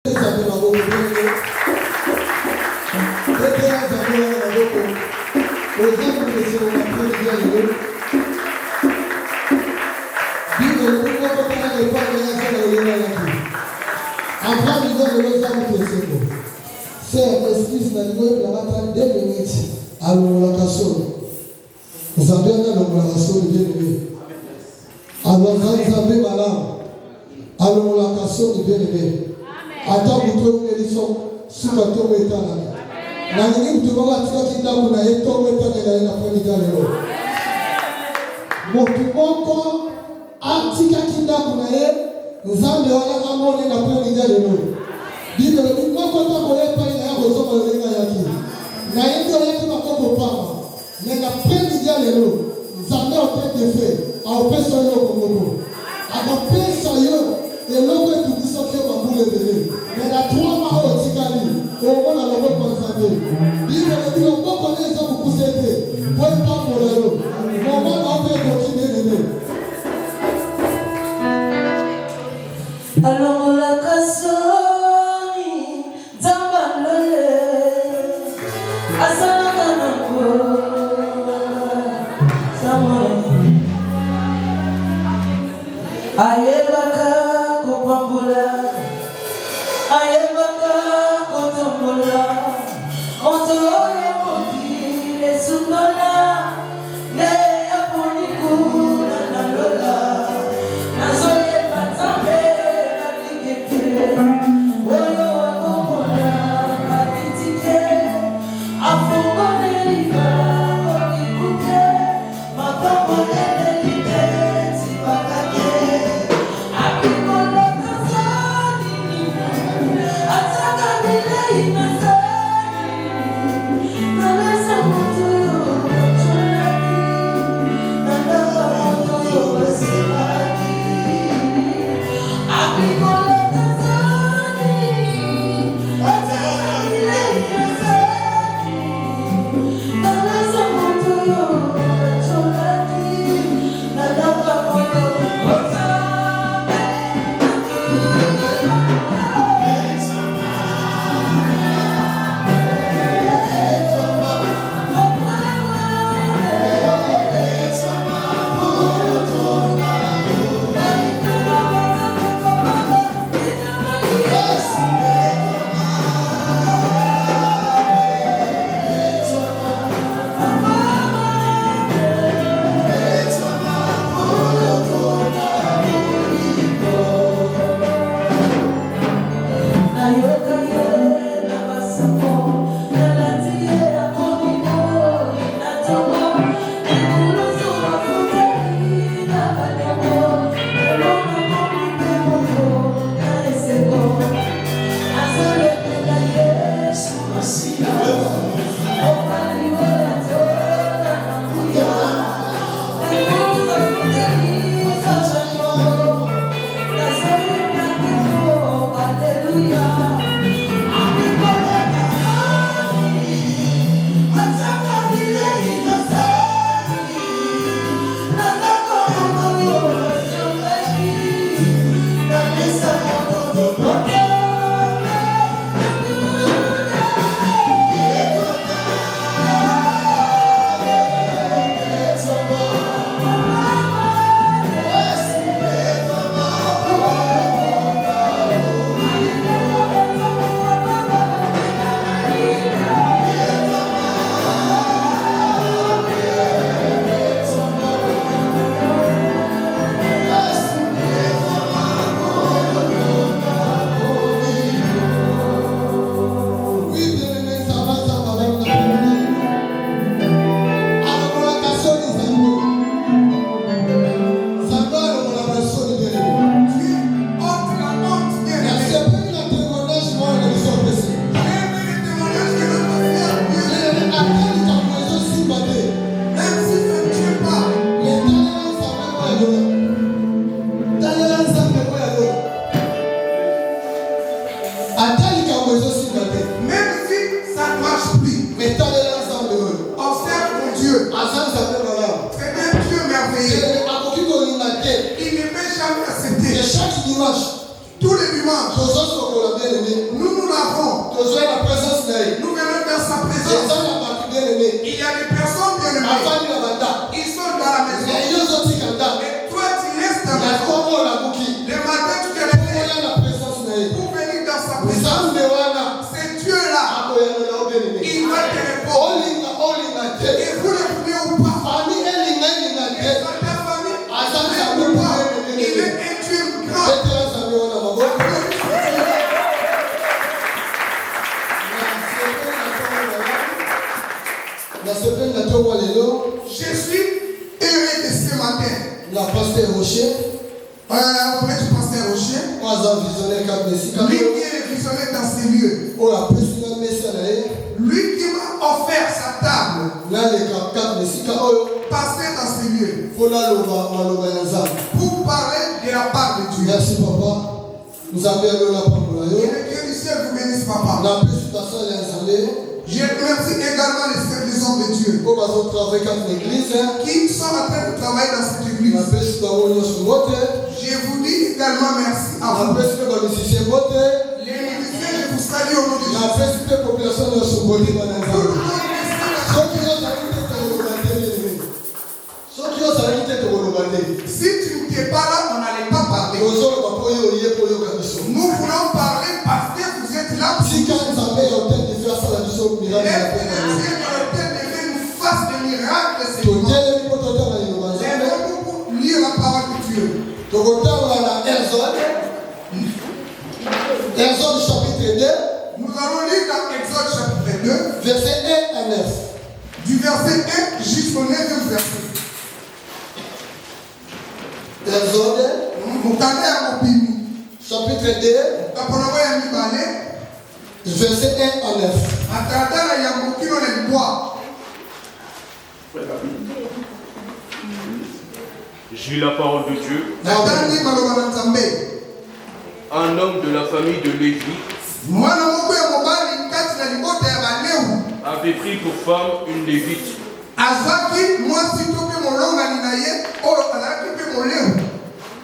I tu manges, nous l'avons. Nous venons dans sa présence. Il y a des personnes bien aimées. Ils sont dans la maison. Et toi, tu restes dans la maison. Le matin, tu te lèves pour venir dans sa présence. C'est Dieu-là. Il va te répondre. Et vous le pouvez ou pas. Et dans ta famille, ou pas. Il est un Dieu grand. Je suis heureux de ce matin. Après tu passes Rocher. Lui qui est le visionnaire dans ces lieux. Lui qui m'a offert sa table. Passer dans ces lieux. Pour parler de la part de Dieu. Merci papa. Nous avons la parole. Et le Dieu du ciel vous bénisse papa. Je remercie également les hommes de Dieu qui sont en train de travailler dans cette église. Je vous dis également merci à vous. Les musiciens, je vous salue au nom de Jésus. Si tu n'étais pas là, on n'allait pas parler. Nous voulons parler parce que vous êtes là. Les chrétiens nous fassent des miracles. J'aimerais lire la parole de Dieu. Exode chapitre 2. Nous allons lire dans Exode chapitre 2. Verset 1 à 9. Du verset 1 jusqu'au 9e verset. Exode chapitre 2. Verset 1 à 9. J'ai la parole de Dieu. Un homme de la famille de Lévi avait pris pour femme une Lévite.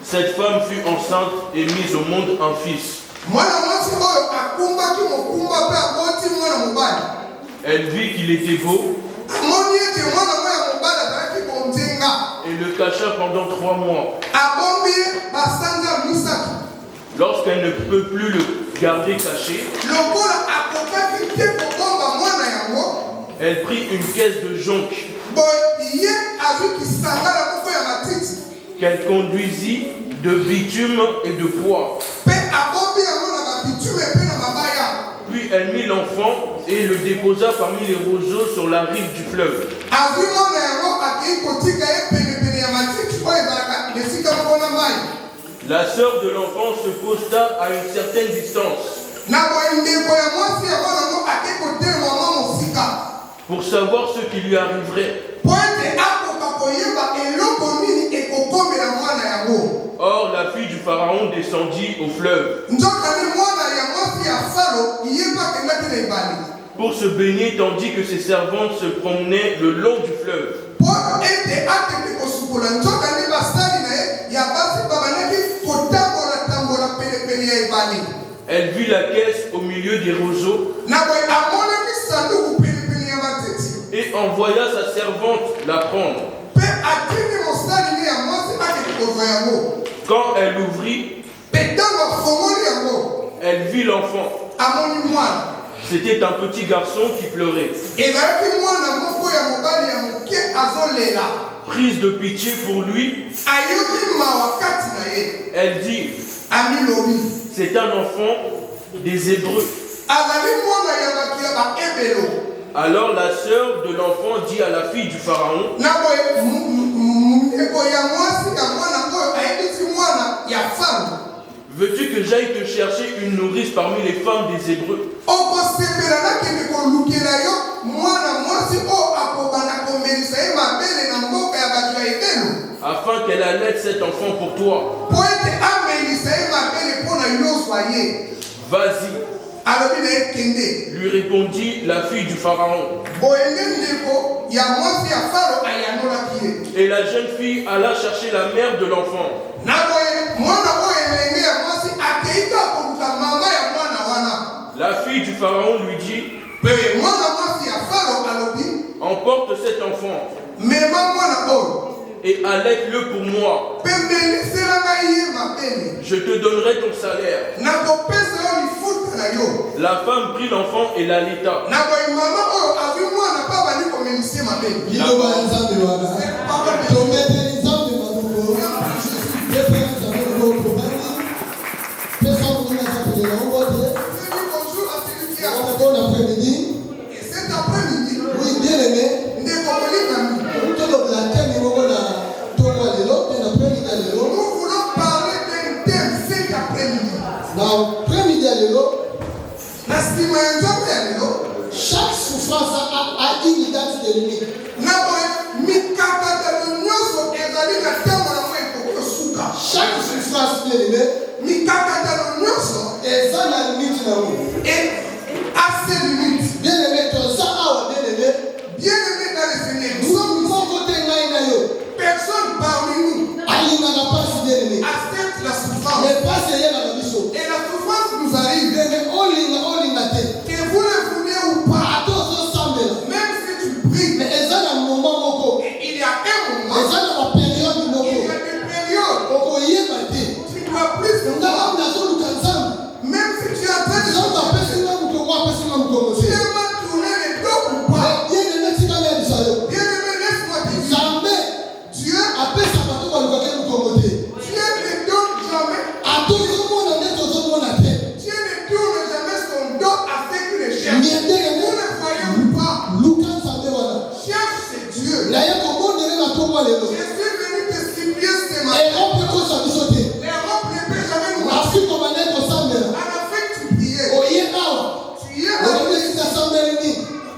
Cette femme fut enceinte et mise au monde un fils. Elle vit qu'il était beau et le cacha pendant 3 mois. Lorsqu'elle ne peut plus le garder caché, elle prit une caisse de jonc qu'elle conduisit de bitume et de bois. Puis elle mit l'enfant et le déposa parmi les roseaux sur la rive du fleuve. La sœur de l'enfant se posta à une certaine distance pour savoir ce qui lui arriverait. Or, la fille du pharaon descendit au fleuve pour se baigner, tandis que ses servantes se promenaient le long du fleuve. Elle vit la caisse au milieu des roseaux et envoya sa servante la prendre. Quand elle l'ouvrit, elle vit l'enfant. C'était un petit garçon qui pleurait. Prise de pitié pour lui, elle dit: c'est un enfant des Hébreux. Alors la sœur de l'enfant dit à la fille du pharaon: veux-tu que j'aille te chercher une nourrice parmi les femmes des Hébreux? Afin qu'elle allaite cet enfant pour toi. Vas-y, lui répondit la fille du pharaon. Et la jeune fille alla chercher la mère de l'enfant. La fille du pharaon lui dit, emporte cet enfant et allaite-le pour moi. Je te donnerai ton salaire. La femme prit l'enfant et l'allaita. Et cet après-midi, oui, bien aimé, nous voulons parler d'un thème cet après-midi. Chaque souffrance a une date de limite. Chaque souffrance, bien aimé, et ça la limite là où. Et à ces limites, Bien aimé, ton ça a bien aimé. bien aimé dans le Seigneur, Nous sommes côté naïnayo. personne parmi nous Ali n'a pas si bien aimé. accepte la souffrance. Mais pas c'est là la mission. Et la souffrance nous arrive. Bien aimé, on l'a tête. Que vous le voulez ou pas, Attention semble là. même si tu pries, Mais ils ont un moment moko. il y a un Ils moment, ont la période il y moko. a des périodes Oko yé maté. où tu dois plus que On a moi. un nazo lukanzam. Même si tu es en train de Ils ont pas personne là moko quoi personne là moko. tu aimes tourner les dos ou pas, Bien aimé, tu vas bien ça. bien aimé, laisse-moi te dire, Jamais. Dieu, Après ça va tout le côté moko. Dieu ne donne jamais, Attention mon année tout le monde a tête. Dieu ne tourne jamais son dos à ceux qui le cherchent. Bien aimé. Vous le voyez ou pas, Lukan sabe wala. cherche c'est Dieu. Na yako monde na to moi lelo. Je suis venu te supplier ce Et matin. on peut ça bisoter. L'Europe ne peut jamais nous Na marcher. fi ko mané ko sambela. À la fin, tu priais. Oye awa. Tu y es On là, est ici à sambela ni.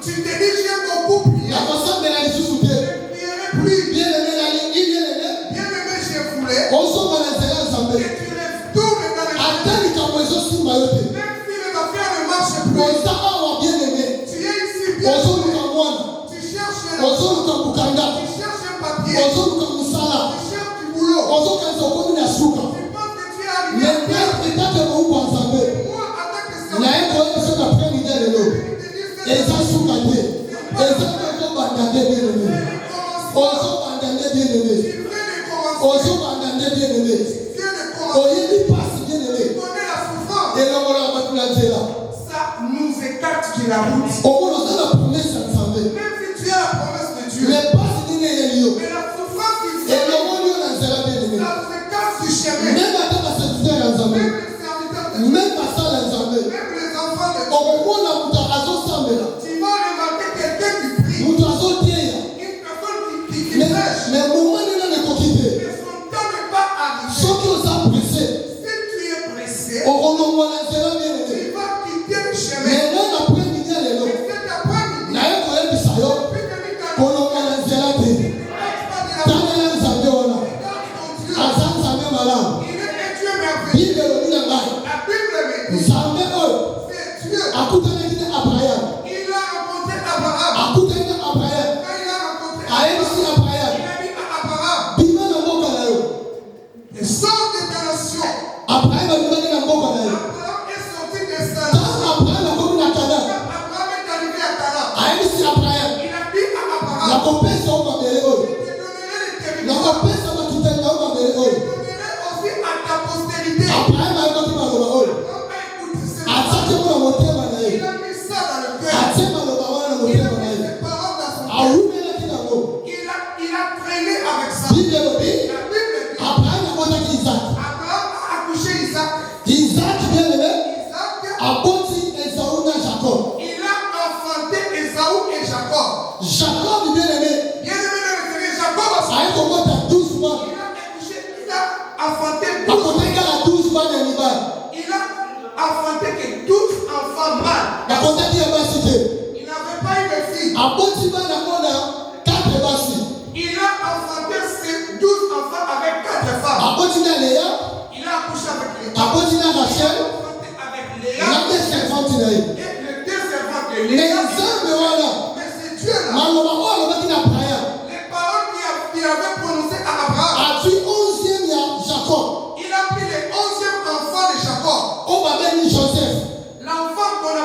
tu te dis, j'ai beaucoup prié. Na ko sambela ni susute. Je ne prierai plus. Bien aimé na lingi bien aimé. Bien aimé, j'ai foulé. On so bana zela Et sambela. tu retournes dans les Atali ka mwezo simba yote. même si les affaires ne marchent Ko plus. sa awa bien aimé. Tu es ici bien. On so luka mwana. Tu cherches On so luka bukanga. tu cherches un papier. On so luka musala. Tu cherches du boulot. On so kanzo ko na suka. Tu penses que tu es arrivé. Mais peut être ko ko nzambe. Moi, en tant que Na serviteur, yako eso na prendre de lelo. je te dis, c'est Eza suka te. Eza ko bandande bien aimé. Ozo bandande bien aimé. tu viens de commencer. Ozo bandande bien aimé. Tu viens de commencer. Oyebi pasi bien aimé. Tu connais la souffrance. Elongola batula nzela. Ça nous écarte de la route. Okono za na promesse ya nzambe. Même si tu as la promesse de Dieu. Mais pasi nini eyeliyo. Mais la souffrance qui vient, Elongoli yo na nzela bien aimé. ça nous écarte du chemin. Même ata baserviteur ya nzambe. Même les serviteurs de Dieu. Même basala ya nzambe. Même les enfants de Dieu. Okomona moto azosambela. Tu vas remarquer quelqu'un qui prie. Moto azotieya. Une personne qui Mais prêche. moment nini nakoki te. Mais son temps n'est pas arrivé. Soki oza pressé. Si tu es pressé, Okolongwa na nzela bien aimé. tu vas quitter le chemin. Mais non après midi ya lelo. Et cet après-midi, naye koyebisa yo puis venir dans kolonga na nzela te le pas de la tangela nzambe wana regarde ton Dieu. aza nzambe malamu Il est un Dieu merveilleux. bible elobi na ngai La Bible me dit, nzambe oyo c'est Dieu. akutanaki na abraham Il a rencontré Abraham. akutani na abraham Quand il a rencontré ayebisi Abraham, abraham il a dit à Abraham, bima na mboka na yo et sors de ta nation. abraham abimaki na mboka na yo Abraham est sorti de sa ntango nation. abraham akomi na kana Quand Abraham est arrivé à Canaan, ayebisi abraham il a dit à Abraham, nakopesa yo mabele oyo je te donnerai le territoire. nakopesa bakitani na yo mabele Je oyo donnerai aussi à ta postérité. abraham ayebaki maloba oyo Abraham a écouté ce atiaki mo na motema na ye Il a mis ça dans le cœur. atie maloba wana na Il a motema na mis ye ses paroles dans son cœur. awumelaki yango Il a traîné avec ça. bible elobi La Bible dit, abraham abotaki isaki Abraham a accouché Isaac. isaki bien aimé Isaac, aboti esau na jacob il a enfanté Esaü et Jacob. jacob bien aimé Bien aimé dans le Seigneur, Jacob a aye kobota 12 mois il a accouché, il a enfanté 12. akotaki kaka 12 bana ya mibali Il a enfanté que 12 enfants mâles. akotaki ya basi te Il n'avait pas eu de fille. aboti bana mona 4 basi Il a enfanté ces 12 enfants avec 4 femmes. aboti na leya Il a accouché avec les aboti na Il a rachel enfanté avec Léa na mpe servante na ye et les deux servantes de mais Léa. nzambe wana Mais c'est Dieu là. maloba oyo alobaki na abraham Les paroles qu'il avait prononcées à Abraham. azwi 11e ya jacob Il a pris le 11e enfant de Jacob. oyo babeli joseph L'enfant qu'on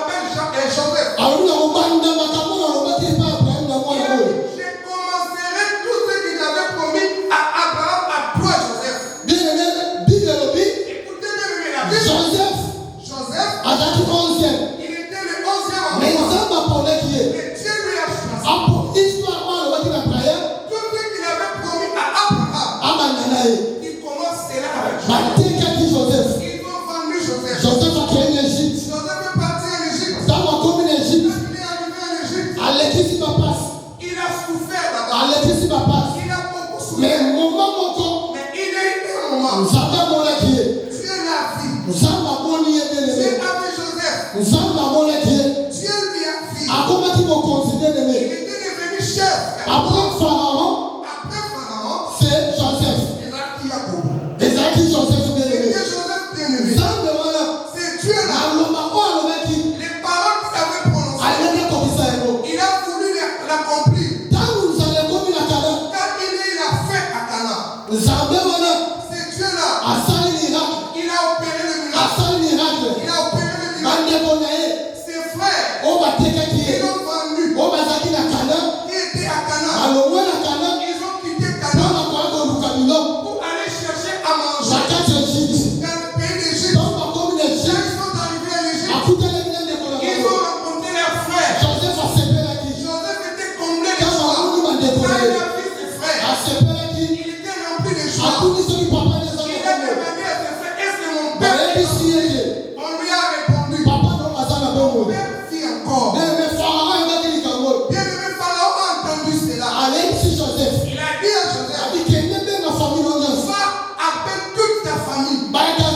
Joseph, azaki 11e. il était le 11e Mais enfant. Nzamba appelait qui est. Mais Dieu lui a choisi. Pour histoire, on va dire la prière. Tout ce qu'il avait promis à Abraham, Amananae. il commence cela avec Joseph. Mateka qui Joseph. Ils ont vendu Joseph. Joseph a créé l'Égypte. Joseph est parti en Égypte. Dans ma commune Égypte. Quand il est arrivé en Égypte, Alexis Papas. il a souffert là-bas. Alexis Papas. Il a beaucoup souffert. Mais moment mon Mais il a eu un moment. nous avons mon qui est. Dieu l'a vu. Nous avons mon qui est. Dieu a vu Joseph. Nous avons mon qui est. Dieu lui a vu. À comment tu me considères Il aimé? était devenu chef. Après Pharaon, Après Pharaon, c'est Joseph. il a qui a beaucoup. Et c'est qui Joseph bien C'était aimé? Joseph bien aimé. Ça me voilà. C'est Dieu là. qui. Les paroles qu'il avait prononcées, Alléluia comme ça est bon. il a voulu l'accomplir. Tant nous allons comme la Cana. Car il a fait à Cana. Zambé voilà. C'est Dieu là. Asali miracle. Il a opéré le miracle. Asali miracle. Il a opéré le miracle. Bande konae. Ses frères, On va teka qui ils est. l'ont vendu. On va zaki la Cana. Qui était à Cana. Alors moi la Cana. Ils ont quitté On Cana va quoi que nous caminons. pour aller chercher à manger Chacun se dit. dans le pays d'Égypte. Dans ma commune Quand d'Égypte. ils sont arrivés en Égypte, Écoutez les biens de ils collaborateurs. ont rencontré leurs frères. Joseph a séparé la qui. Joseph était comblé de Quand joie. ma commune m'a Quand décollé. il a vu ses A frères, séparé la qui. il était rempli de A joie. tout dit ce qui papa des Il a enfants. demandé à ses frères, est-ce que mon Mais père elle dit si elle est. On lui a répondu, Papa non azana mon bongo. père vit encore. Mais Pharaon il va dire qu'il est Bien-aimé Pharaon a entendu cela. Alexis Joseph. Il a dit à A Joseph, dit qu'il n'est pas ma famille non non. va, appelle toute ta famille. Baïkas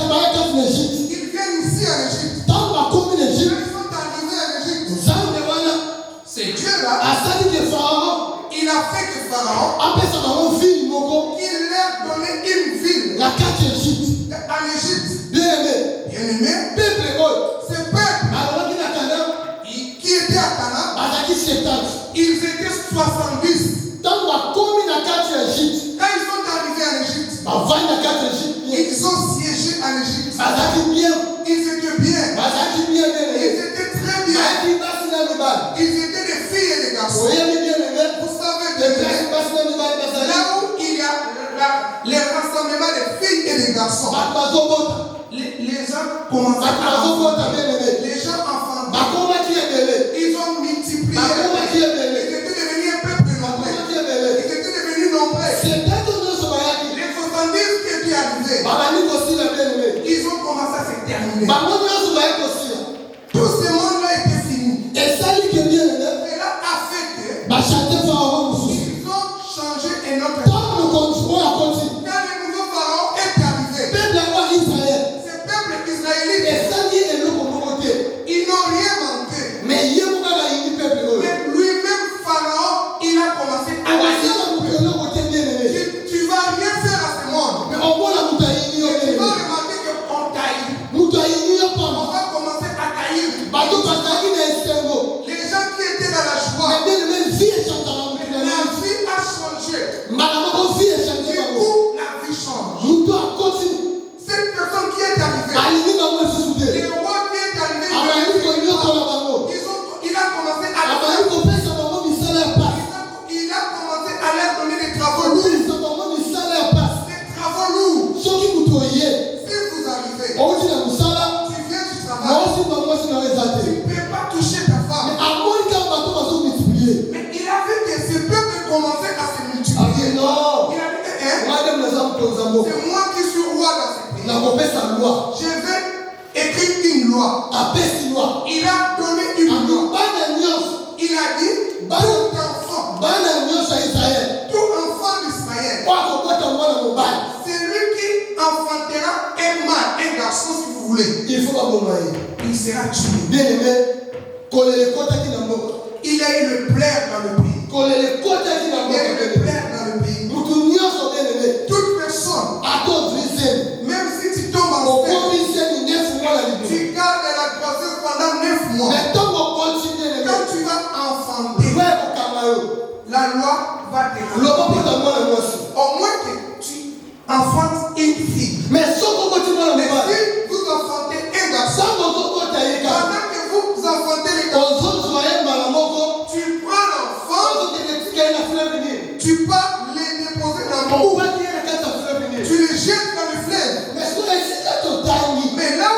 l'Égypte. Ils viennent ici en Égypte. Dans ma commune Quand Égypte. ils sont arrivés en Égypte, Zambé voilà. c'est Dieu là. Asali de Pharaon. Il a fait que Pharaon, Après ça va fille moko. il leur donnait une ville La carte Égypte. en Égypte. Bien aimé. Bien-aimé, Peuple eux. ce peuple Alors qui n'a qu'à qui était à Cana, Azaki Septante. ils étaient 70. Dans ma commune la carte Égypte. Quand ils sont arrivés en Égypte, Avant la carte Égypte. ils ont siégé en Égypte. Azaki bien. Ils étaient bien. Azaki bien Ils aimé. étaient très bien. Azaki passe dans le bal. Ils étaient des filles et des garçons. Oye mi bien aimé. Vous savez, Les bien places aimé, passe dans le bal. là où il y a les rassemblements des filles et des garçons, Bakbazobota. les gens commencent à Bakbazobota bien aimé. les gens enfants, Bakoma qui est belé. ils ont multiplié. Bakoma qui est Ils belé. étaient devenus un peuple nombreux. Bakoma qui est belé. Ils étaient devenus nombreux. C'est peut-être nous ce bayaki. Les 70 qui étaient arrivés, Babani aussi la bien aimé. ils ont commencé à se terminer. Babani aussi bayaki aussi. Tout ce monde-là était fini. Et ça lui qui est bien aimé. Cela a fait que Bachate Pharaon aussi. ils ont changé un autre. Tant nous continuons à continuer. Quand le nouveau pharaon est arrivé, Peuple à moi Israël. ce peuple israélite, Et ça lui est le côté. ils n'ont rien manqué. Mais il y a mon gars qui peuple. Mais lui-même, Pharaon, il a commencé à Awasi dire, na mukelo côté bien aimé. tu vas rien faire à ce monde. Mais au moins la mutaïni yo Tu bien vas aimé. remarquer qu'on taille. Mutaïni yo On pas. va commencer à tailler. Bato pataki na esengo. Les gens qui étaient dans la Mais joie, bien aimé vie est chantée la mukelo. vie a changé. Madame ko vie est chantée Du bango. coup, la vie change. Muto a continue. Cette personne qui est arrivée, Alini bango sisude. le roi qui est arrivé, Amani ko nyo ko la bango. il a commencé à Amani ko pesa bango misala ya passe. il a commencé à leur donner des travaux lourds. Pesa bango misala ya passe. Des travaux lourds. Soki muto ye. Si vous arrivez, Outi na musala. tu viens du Moi travail, aussi bango sinaweza tu te. ne peux pas toucher ta femme. Amoni kama bato bazo multiplier. Mais il a vu que ce peuple commençait à se multiplier. Amen non. Il a dit, hein, Madame naza mkonza moko. c'est moi qui suis roi dans ce pays. Na kopesa loi. Je vais écrire une loi. Apesi loi. Il a donné une loi. Bana nyonso. Il a dit, tout enfant, Bana nyonso ya Israël. tout enfant d'Israël, Kwa kobota mwana mobali. c'est lui qui enfantera un mâle, un garçon si vous voulez. Il faut baboma ye. Il sera tué. Bien aimé. Kolele kotaki na mboka. Il a eu le plaire dans le pays. Kolele kotaki na Il a eu le mboka. plaire dans le pays. Mutu nyonso bien aimé. Toute personne, Ato vriseni. même si tu tombes enceinte, Okomi seni nefu mwana libo. tu gardes la grossesse pendant 9 mois. Mais tant qu'on continue aimé. Quand tu vas enfanter, Ouais kokama yo. la loi va te Lobo kota mwana mwasi. au moins que tu enfantes une fille. Mais soko koti mwana Mais mobali. si vous enfantez un garçon, Sango kota ye ka. pendant que vous enfantez les garçons, Ozozwa ye mbala moko. tu prends l'enfant, Tu tu pars les déposer dans l'eau, tu le jettes dans le fleuve. Mais là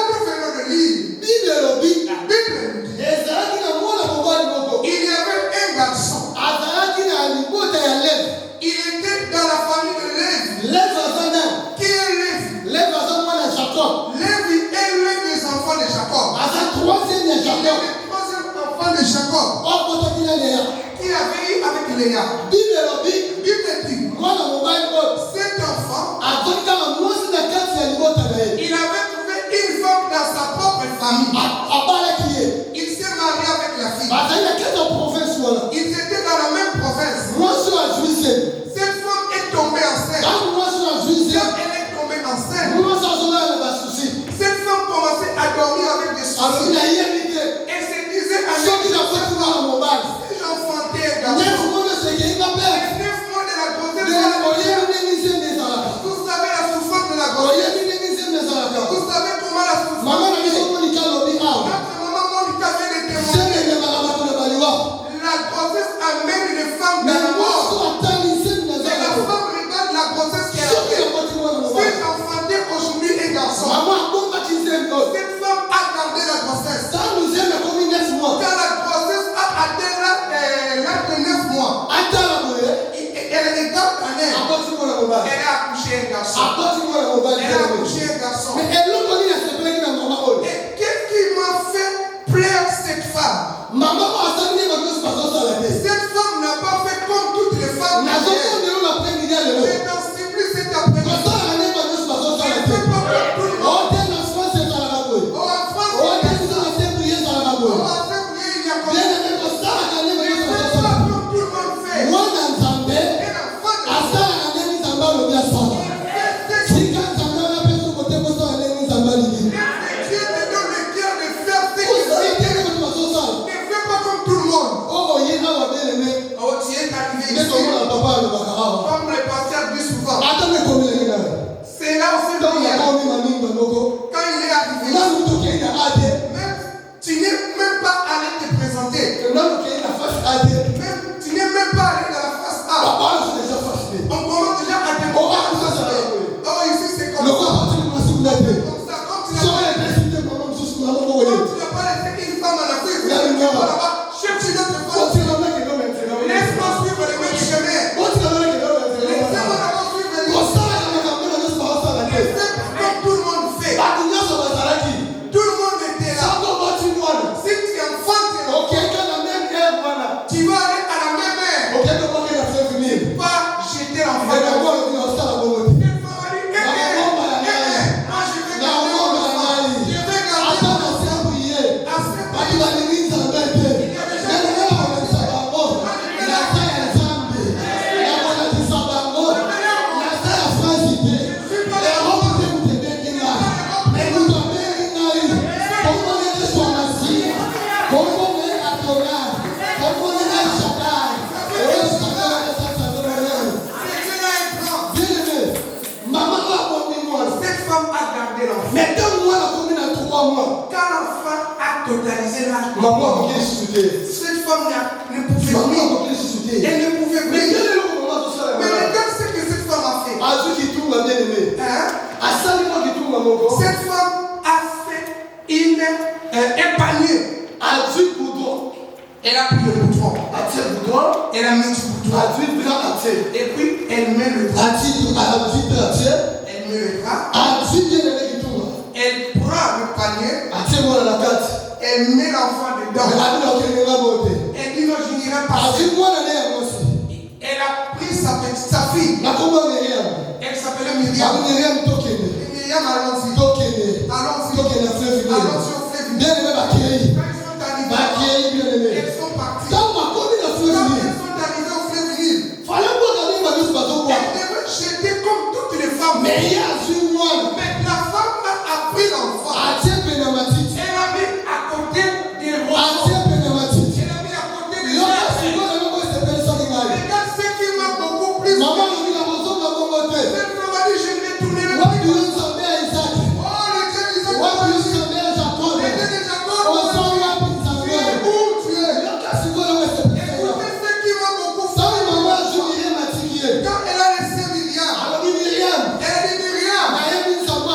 avec Léa. Bible lobby. Bible dit, Mwana mobile code. cet enfant, Atonka mwasi na kati ya libota na ye. il avait trouvé une femme dans sa propre famille. Abalaki ye. Il s'est marié avec la fille. Bazali na kati ya province wana. Ils étaient dans la même province. Mwasi ajuise. Cette femme est tombée enceinte. Tangu mwasi ajuise. Quand elle est tombée enceinte, Mwasi azolala na basusi. cette femme commençait à dormir avec des Alors soucis. na yebi te. Elle se disait à Soki nafati mwana mobile. si j'enfantais un Nefu garçon, mono sekeinga pere. les 9 mois de la grossesse, Oyebi ndenge nzembe ezalaka. vous savez la souffrance de la grossesse. Oyebi ndenge nzembe ezalaka. Vous savez comment la souffrance. Mama na biso monika lobi awa. Notre maman Monica vient de témoigner. Nzembe ememaka bato na baliwa. La grossesse amène une femme Mais dans la mort. mwasi atali nzembe Mais la ezalaka. femme regarde la grossesse qu'elle a Soki fait. nafati mwana Si mobile. j'enfantais aujourd'hui un garçon, Mama abombaki nzembe oyo. cette femme a gardé la grossesse. Tangu nzembe ekomi 9 mois. Quand la grossesse a atteint l'âge de 9 mois, Atala boye. elle regarde ta mère. Akoti mwana mobile. Elle a accouché un garçon. Akoti mwana mobile. Elle a accouché un garçon. Mais eloko nini asepelaki na mama oyo. Et qu'est-ce qui m'a fait plaire cette femme? Mama oyo asali nini bato nyonso bazosala te. Cette femme n'a pas fait comme toutes les femmes. nazokondela na apremidi ya lelo. C'est dans ce plus cet après-midi. kosala nini bato nyonso bazosala Elle te. fait pas comme tout le monde. ote na france ezalaka boye. Oh, en France, ote biso na templie ezalaka oh, boye. en Afrique, il y a comme bien aimé kosalaka nini bato Elle nyonso fait bazosala. pas comme tout le monde fait. mwana nzambe Un enfant de asalaka ndenge nzambe alobi asala. tika nzambe wana mpe sokote kosala ndenge nzambe alingi. Dieu te donne le cœur de faire ce qu'il kosala dit. ndenge bato bazosala. Ne fais pas comme tout le monde. oyo ye awa bien aimé. Oh, tu es arrivé nde ici. tomona papa alobaka awa. Comme le pasteur dit souvent. ata mekomelaki naye. C'est là aussi ntango le nakomi maminga moko. Quand il est arrivé, nanu tokei na ate. même, tu n'es même pas allé te présenter. nanu tokei na face ate. Même, tu n'es même pas allé dans la face A. papa azo déjà fasciné. On commence déjà à te Oh, ah, ça, ça va, oui. Oh, ici c'est comme loko ça. apateli mwasi kuna te. Comme ça, comme tu soki n'as epresite mama mosusu na moko oye. pas laissé une femme en Afrique, Là, tu le vas nord. là-bas, cherche une autre femme. otika maki ndo mentena. Laisse-moi suivre le même chemin. otika maki ndo mentena. Laissez-moi d'abord suivre le même chemin. kosalaka makambo na nyonso bazosala te. Fais comme tout le monde fait. bato nyonso bazalaki. Tout le monde était là. soko boti mwana. Si tu enfantes, okeka na meme heure wana. tu vas aller à la même heure. okeka moke na fevinir. Pas jeter l'enfant. yango alobi na osala bongo te. ata na sembu ye. bato balingi nzambe te. nalelo nakolakisa bango. naza ya nzambe. nakolakisa bango. naza ya frasi te. erobe te moto ebengi ngai. me moto abengi ngai. kombo nene swamasiya. kombo nene adonai. kombo nene shaddai. bien-aimé, mama oyo abomi mwana. Cette femme a gardé l'enfant. mais ntango mwana akomi na 3 mois. Quand l'enfant a totalisé l'âge de mama mort, akoki lisusu te. cette femme ne pouvait mama plus. akoki lisusu te. Elle ne pouvait mais plus. bien eloko mama azosala Mais wana. regarde ce que cette femme a fait. azwi kitunga bien-aimé. Hein? asali mwa kitunga moko. Cette femme a fait un panier. azwi boudon. Elle a pris le bouton. atie boudon. Elle a mis du bouton. azwi bras atie. Et puis, elle met le bras. azwi atie. Elle met le bras. azwi bien-aimé kitunga. Elle prend le panier. atie mwana na kati. Elle met l'enfant dedans. abina okelenga bote. Elle dit non, je n'irai pas. azwi mwana ne ya mwasi. Elle a pris sa fille. nakomba miriam. Elle s'appelait Myriam. abi miriam tokende. Myriam, allons-y. tokende. Allons-y. tokende na fleuve Allons-y au fleuve. bien-aimé bakei. Quand ils sont arrivés, bakei bien-aimé. elles sont parties. ntango bakomi na Quand fleuve elles sont arrivées au fleuve Nil, fale mboka mingi banyonso bazokwa. elles devaient jeter comme toutes les femmes. mais ye azwi mwana. Mais la femme a pris l'enfant. atie pene ya matiti. Elle a mis à côté des roseaux. atie pene ya matiti. Elle a mis à côté des yoka arbres. sikoyo moko esepelisaki ngai. Regarde ce qui m'a beaucoup plus. mama lobi na kozonga bongo te. Cette femme a dit, je vais tourner le wapi bras. yo nzambe ya isaki. Oh, le Dieu d'Isaac. wapi yo nzambe ya jakobe. Le Dieu de Jacob. oza wapi Tu nzambe. es où tu es? yoka sikoyo esepelisaki ngai. Écoutez ce qui m'a beaucoup ntango fait. mama azwi miriam atiki ye. Quand elle a laissé Myriam, alobi miriam. elle a dit Myriam, nayebi nzambe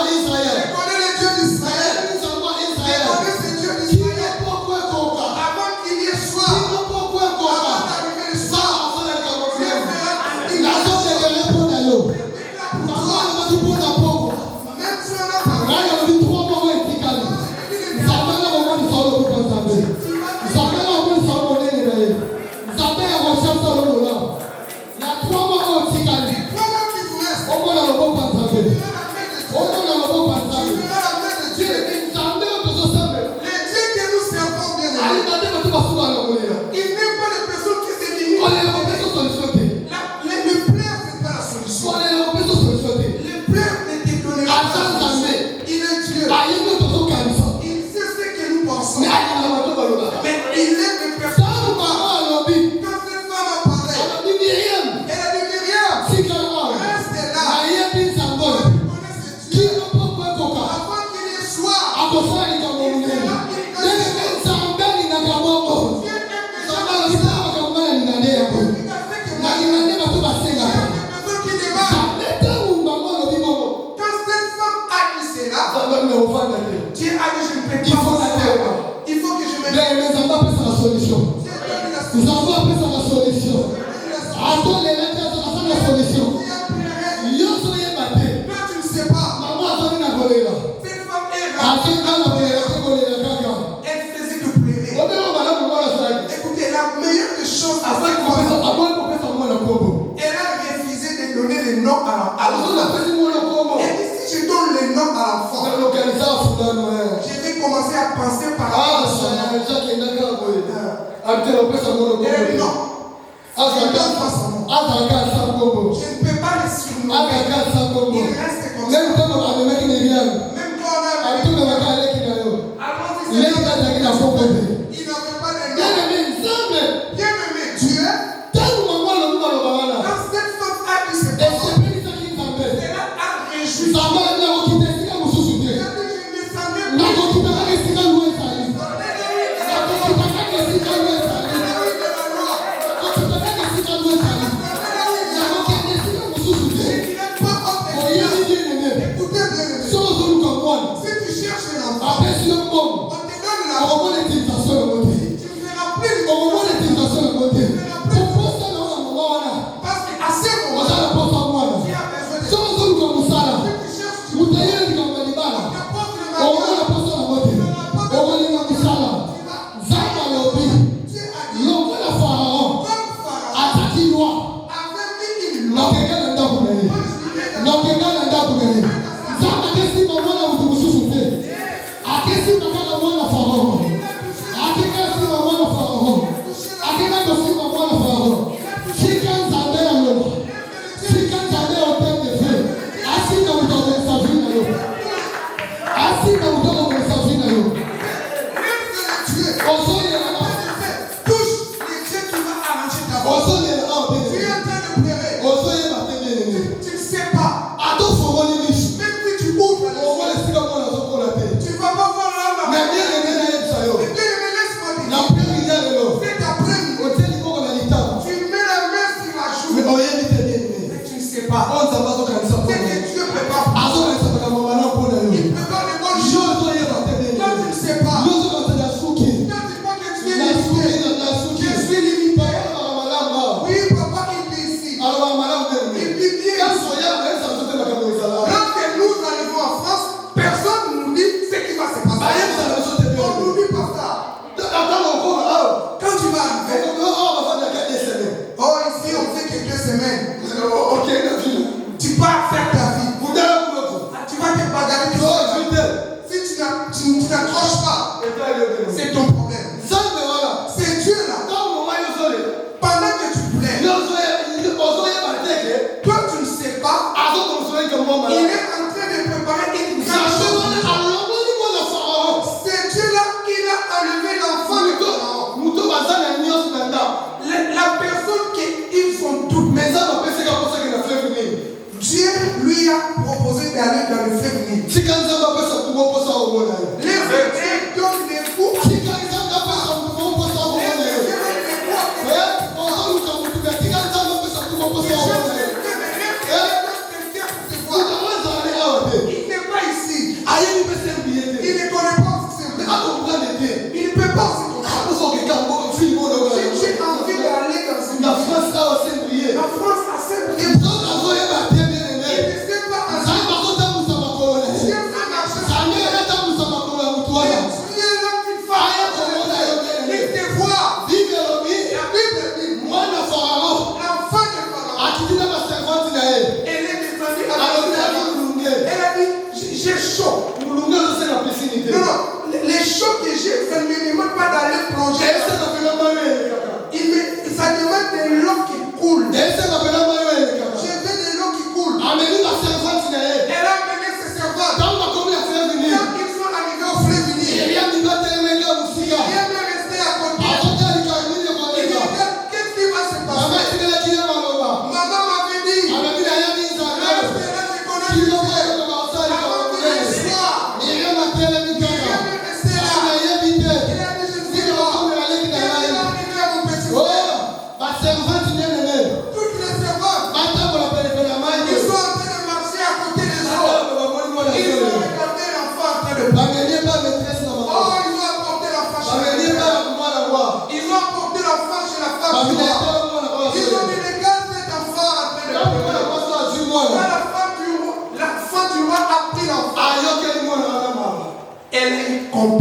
Chicken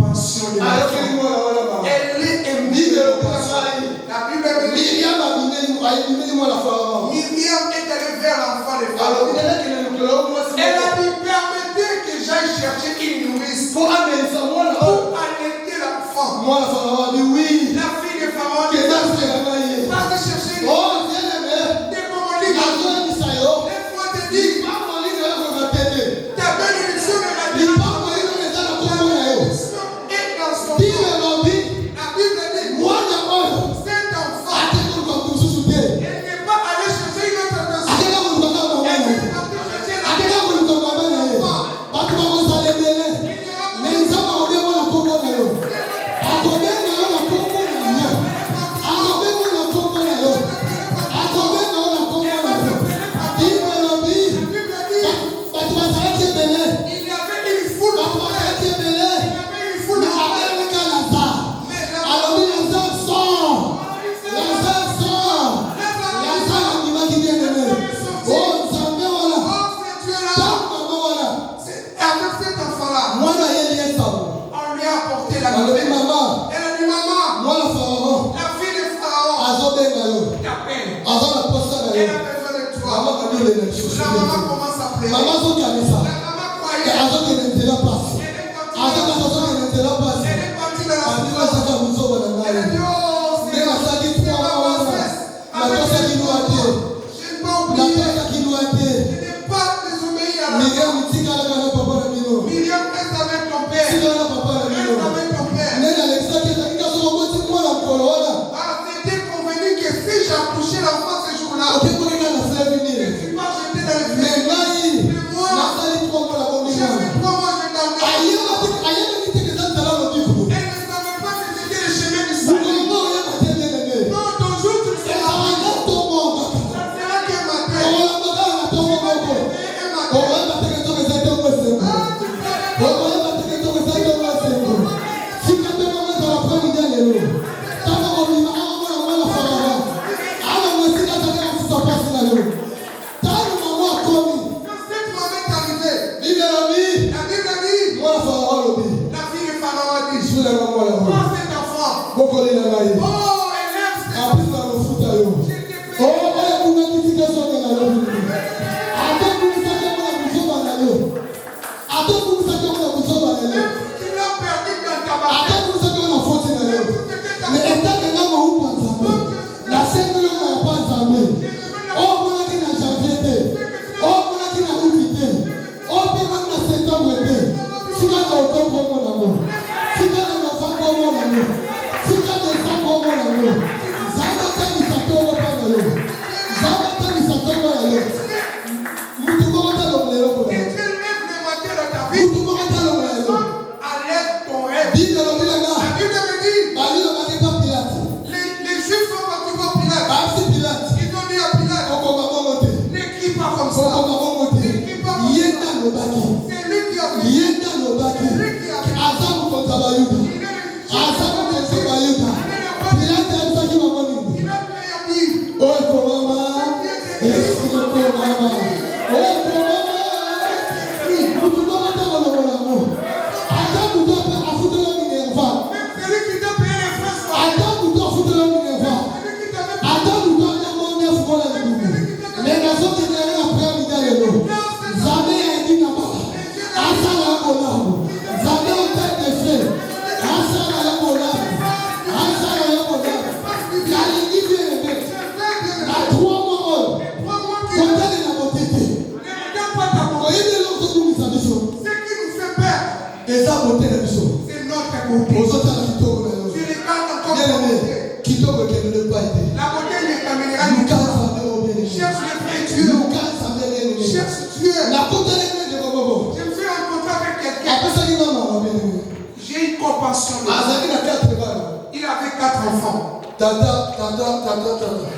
compassion de la femme. Elle est émue de compassion. La Bible dit Myriam est allée vers l'enfant de Pharaon. Elle a dit permettez que j'aille chercher une nourrice pour allaiter l'enfant. La fille de Pharaon dit va te chercher une des Comoliques. Laisse-moi te dire ta bénédiction de la vie.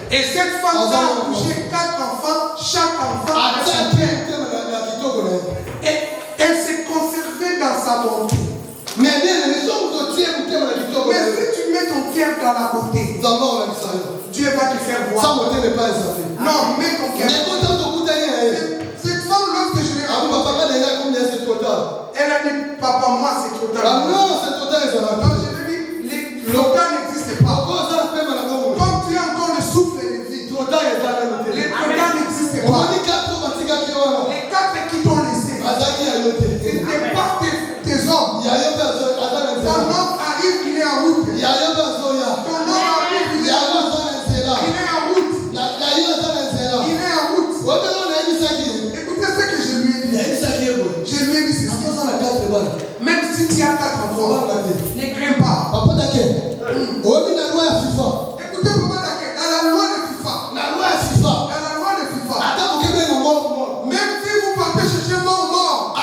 Et cette femme a accouché 4 enfants, chaque enfant a sa mère. Et elle s'est conservée dans sa bonté. Mais si tu mets ton cœur dans la beauté, Dieu va te faire voir. Non, mets ton cœur. Cette femme, lorsque je l'ai rencontrée, elle a dit, papa, moi c'est trop tard. Ah non, c'est total, ça va. Donc je lui dis, le temps n'existe pas. Comme tu as encore le souffle de vie, les temps n'existent pas. Les 4 qui t'ont laissé, ce n'est pas tes hommes. Ton homme arrive, il est en route. Ton homme arrive, il est en route. Il est en route. Il est en route. Écoutez ce que je lui ai dit. Je lui ai dit ceci. Même si tu as 4 enfants, ne crains pas. Écoutez, papa Daké, dans la loi de FIFA, même si vous partez chercher mort,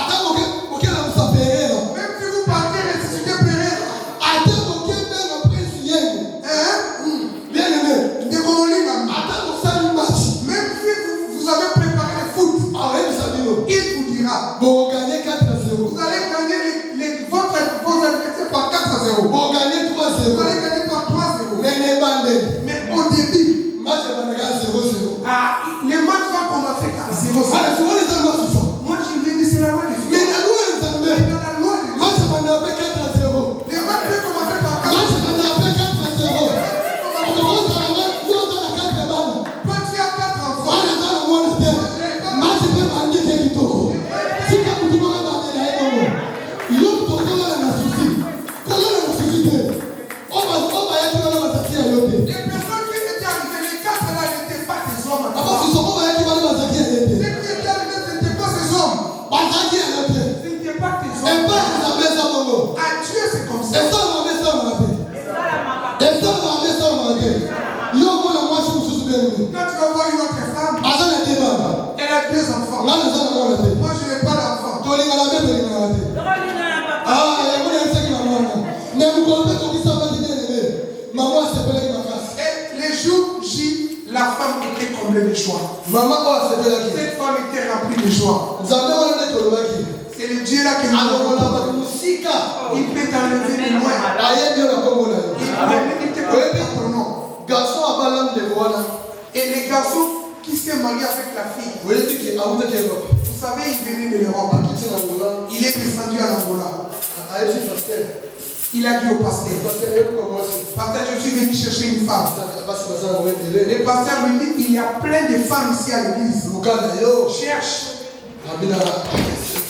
même si vous partez ressusciter Péret, même si vous avez préparé le foot, il vous dira, vous allez gagner vos adversaires par 4-0. Vous allez gagner par 3-0. Mais au début, les matchs vont commencer par 0-0. Moi, je lui ai dit, c'est la loi de FIFA. Mais dans la loi de FIFA, les matchs peuvent commencer par 4-0. Quand tu as 4 enfants, les personnes qui étaient arrivées, les 4 là n'étaient pas des hommes. Ce qui étaient arrivés, ce n'étaient pas ces hommes. Ce n'étaient pas tes hommes. À Dieu, c'est comme ça. Quand tu vas voir une autre femme, elle a 2 enfants. Moi, je n'ai pas d'enfant. Et les jours J, la femme était comblée de joie. Cette femme était remplie de joie. C'est le Dieu là qui nous a. Il peut t'enlever de loin. Il te connaît ton nom. Et les garçons qui s'est marié avec la fille, vous savez, il venait de l'Europe. Il est descendu à l'Angola. Il a dit au pasteur, pasteur, je suis venu chercher une femme. Le pasteur lui dit, il y a plein de femmes ici à l'église. Cherche. Les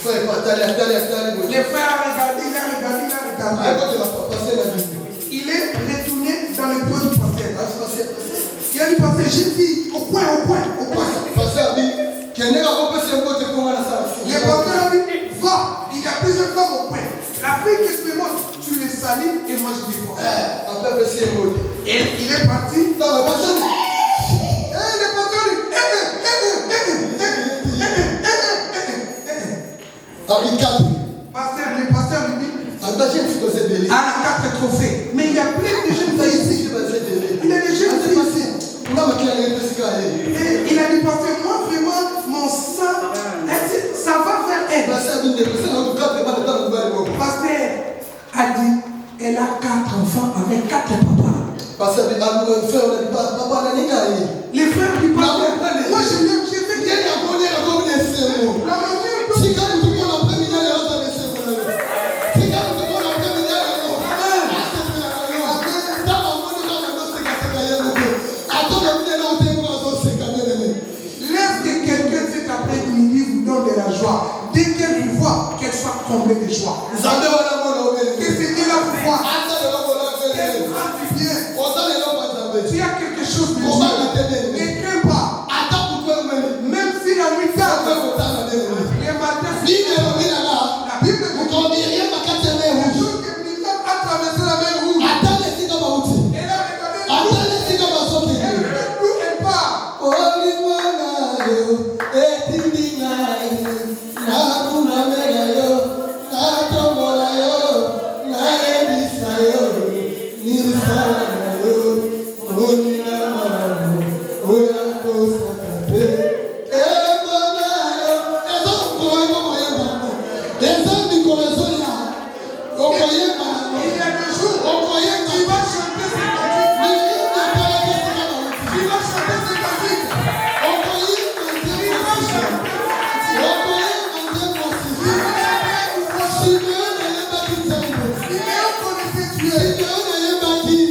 frères ont regardé, il a regardé. Il est retourné dans le bureau du pasteur. Il a dit, pasteur, j'ai dit, au point. Le pasteur a dit, va, il y a plusieurs femmes au point. La fille qui se demande, tu les salis et moi je dis quoi. Et il est parti. Le pasteur le pasteur lui dit, à 4 trophées. Mais il y a plein de jeunes filles ici. Il y a des jeunes filles ici. Et il a dit, pasteur, moi vraiment, mon sang, ça va vers elle. Pasteur a dit, elle a 4 enfants avec 4 papas. Les frères du pasteur, moi je l'ai fait bien. Laisse que quelqu'un cet après-midi vous donne de la joie. Dès qu'elle vous voit, qu'elle soit comblée de joie. Que ce Dieu-là vous voit. Qu'elle vous fasse du bien. Tu as quelque chose de Dieu. Ne crains pas. été tué. Si Dieu n'a pas dit,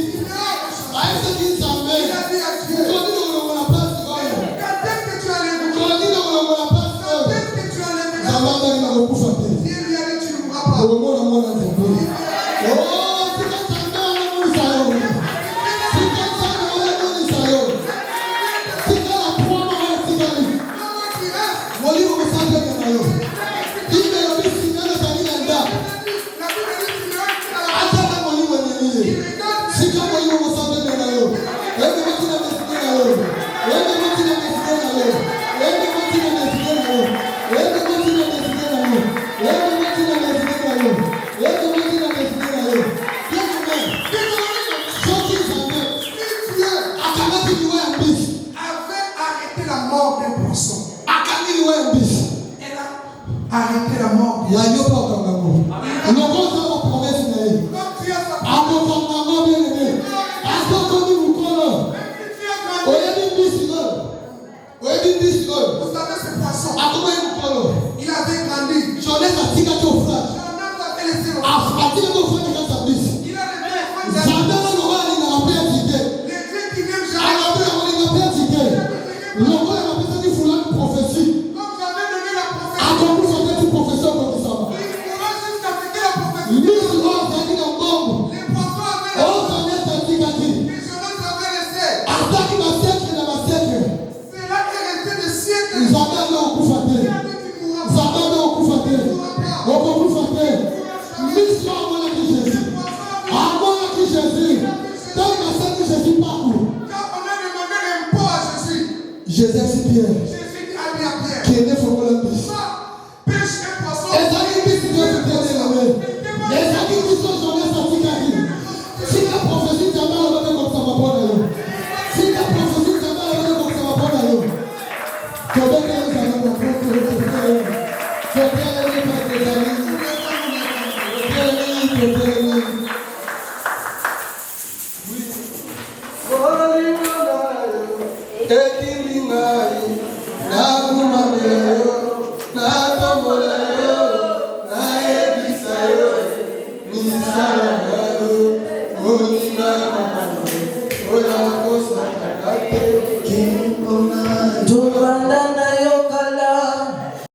est-ce qu'il s'amène? Il a dit à Dieu. Quand dès que tu as levé, que tu as levé, Dieu lui a dit tu ne mourras pas. Arrêtez la mort. Il y a une Vous savez ce poisson, il avait grandi. Il a laissé Jésus Pierre, qui est né pour le bis. Si la prophétie jamais comme ça va prendre. Si la prophétie jamais comme ça va prendre. Don't